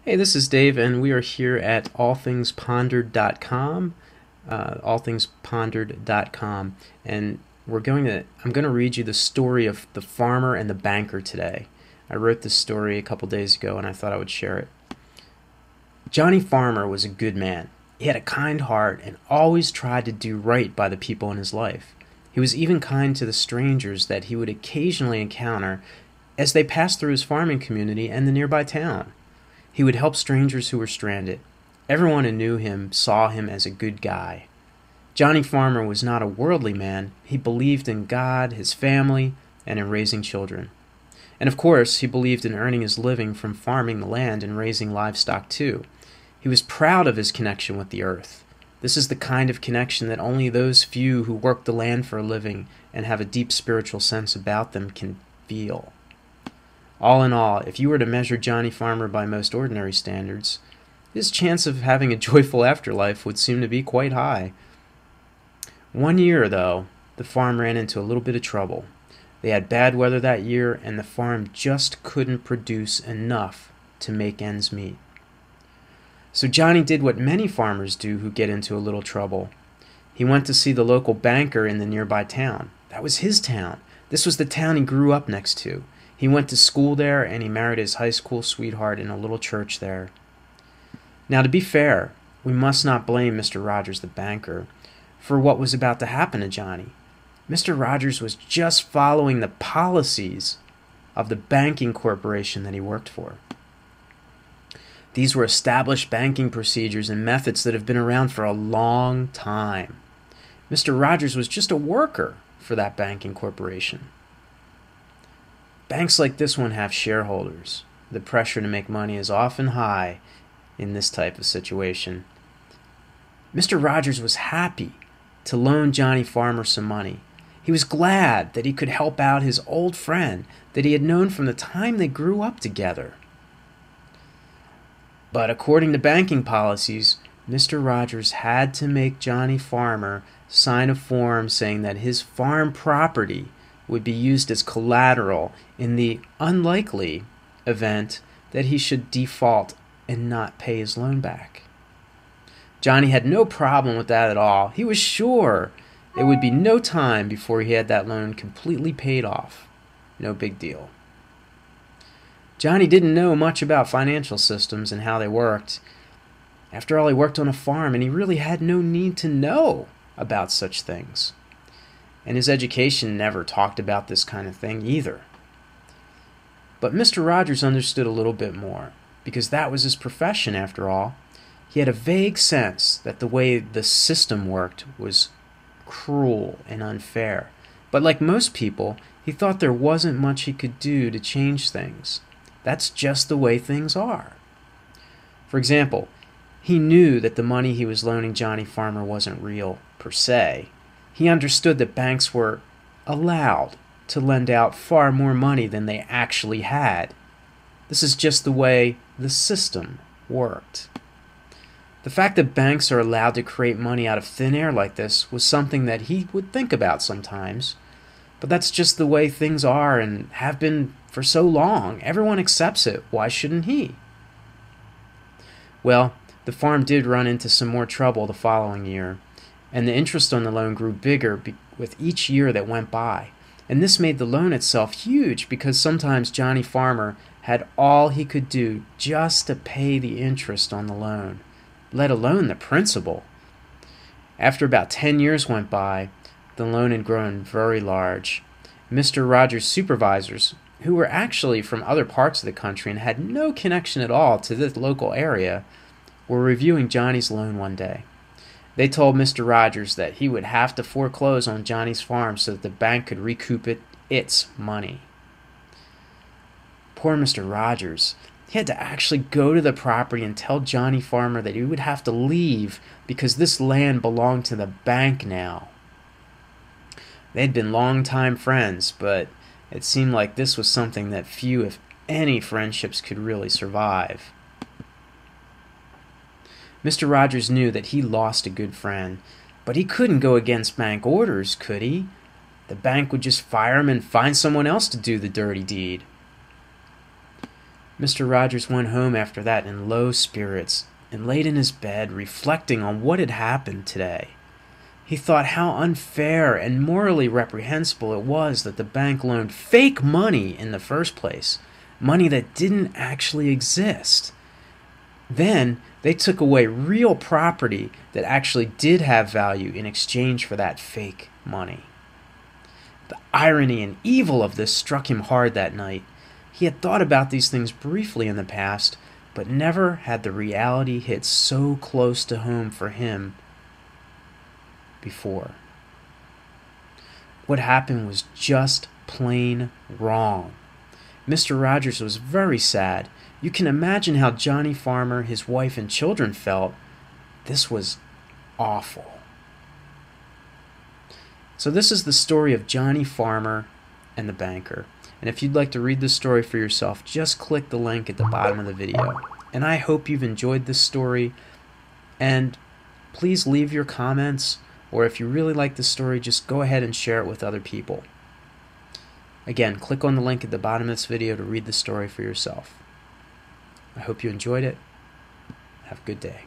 Hey, this is Dave, and we are here at allthingspondered.com, allthingspondered.com, and I'm going to read you the story of the farmer and the banker today. I wrote this story a couple days ago, and I thought I would share it. Johnny Farmer was a good man. He had a kind heart and always tried to do right by the people in his life. He was even kind to the strangers that he would occasionally encounter as they passed through his farming community and the nearby town. He would help strangers who were stranded. Everyone who knew him saw him as a good guy. Johnny Farmer was not a worldly man. He believed in God, his family, and in raising children. And of course, he believed in earning his living from farming the land and raising livestock too. He was proud of his connection with the earth. This is the kind of connection that only those few who work the land for a living and have a deep spiritual sense about them can feel. All in all, if you were to measure Johnny Farmer by most ordinary standards, his chance of having a joyful afterlife would seem to be quite high. One year, though, the farm ran into a little bit of trouble. They had bad weather that year, and the farm just couldn't produce enough to make ends meet. So Johnny did what many farmers do who get into a little trouble. He went to see the local banker in the nearby town. That was his town. This was the town he grew up next to. He went to school there, and he married his high school sweetheart in a little church there. Now, to be fair, we must not blame Mr. Rogers the banker for what was about to happen to Johnny. Mr. Rogers was just following the policies of the banking corporation that he worked for. These were established banking procedures and methods that have been around for a long time. Mr. Rogers was just a worker for that banking corporation. Banks like this one have shareholders. The pressure to make money is often high in this type of situation. Mr. Rogers was happy to loan Johnny Farmer some money. He was glad that he could help out his old friend that he had known from the time they grew up together. But according to banking policies, Mr. Rogers had to make Johnny Farmer sign a form saying that his farm property would be used as collateral in the unlikely event that he should default and not pay his loan back. Johnny had no problem with that at all. He was sure it would be no time before he had that loan completely paid off. No big deal. Johnny didn't know much about financial systems and how they worked. After all, he worked on a farm, and he really had no need to know about such things. And his education never talked about this kind of thing either. But Mr. Rogers understood a little bit more, because that was his profession after all. He had a vague sense that the way the system worked was cruel and unfair. But like most people, he thought there wasn't much he could do to change things. That's just the way things are. For example, he knew that the money he was loaning Johnny Farmer wasn't real, per se. He understood that banks were allowed to lend out far more money than they actually had. This is just the way the system worked. The fact that banks are allowed to create money out of thin air like this was something that he would think about sometimes. But that's just the way things are and have been for so long. Everyone accepts it. Why shouldn't he? Well, the farm did run into some more trouble the following year, and the interest on the loan grew bigger with each year that went by. And this made the loan itself huge because sometimes Johnny Farmer had all he could do just to pay the interest on the loan, let alone the principal. After about 10 years went by, the loan had grown very large. Mr. Rogers' supervisors, who were actually from other parts of the country and had no connection at all to this local area, were reviewing Johnny's loan one day. They told Mr. Rogers that he would have to foreclose on Johnny's farm so that the bank could recoup its money. Poor Mr. Rogers. He had to actually go to the property and tell Johnny Farmer that he would have to leave because this land belonged to the bank now. They'd been longtime friends, but it seemed like this was something that few, if any, friendships could really survive. Mr. Rogers knew that he lost a good friend, but he couldn't go against bank orders, could he? The bank would just fire him and find someone else to do the dirty deed. Mr. Rogers went home after that in low spirits and laid in his bed reflecting on what had happened today. He thought how unfair and morally reprehensible it was that the bank loaned fake money in the first place, money that didn't actually exist. Then they took away real property that actually did have value in exchange for that fake money. The irony and evil of this struck him hard that night. He had thought about these things briefly in the past, but never had the reality hit so close to home for him before. What happened was just plain wrong. Mr. Rogers was very sad. You can imagine how Johnny Farmer, his wife, and children felt. This was awful. So this is the story of Johnny Farmer and the banker. And if you'd like to read this story for yourself, just click the link at the bottom of the video. And I hope you've enjoyed this story. And please leave your comments, or if you really like the story, just go ahead and share it with other people. Again, click on the link at the bottom of this video to read the story for yourself. I hope you enjoyed it. Have a good day.